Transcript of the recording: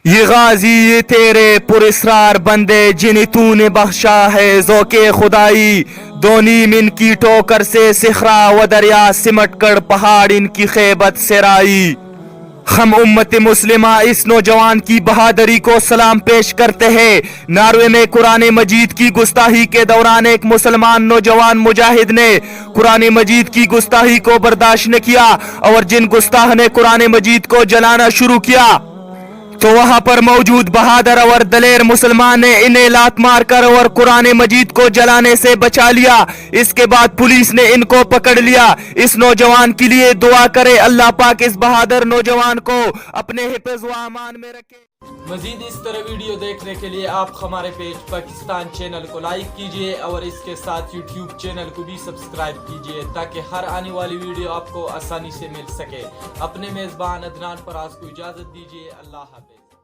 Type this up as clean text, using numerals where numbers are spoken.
یہ غازی یہ تیرے پر اسرار بندے جنہیں تو نے بخشا ہے ذوق خدائی، دو نیم ان کی ٹوکر سے صخرہ و دریا سمٹ کر پہاڑ ان کی خیبت سرائی۔ ہم امت مسلمہ اس نوجوان کی بہادری کو سلام پیش کرتے ہیں۔ ناروے میں قرآن مجید کی گستاخی کے دوران ایک مسلمان نوجوان مجاہد نے قرآن مجید کی گستاخی کو برداشت نہ کیا اور جن گستاخ نے قرآن مجید کو جلانا شروع کیا تو وہاں پر موجود بہادر اور دلیر مسلمان نے انہیں لات مار کر اور قرآن مجید کو جلانے سے بچا لیا۔ اس کے بعد پولیس نے ان کو پکڑ لیا۔ اس نوجوان کے لیے دعا کرے اللہ پاک اس بہادر نوجوان کو اپنے حفظ و امان میں رکھے۔ مزید اس طرح ویڈیو دیکھنے کے لیے آپ ہمارے پیج پاکستان چینل کو لائک کیجئے اور اس کے ساتھ یوٹیوب چینل کو بھی سبسکرائب کیجئے تاکہ ہر آنے والی ویڈیو آپ کو آسانی سے مل سکے۔ اپنے میزبان عدنان فراز کو اجازت دیجئے۔ اللہ حافظ۔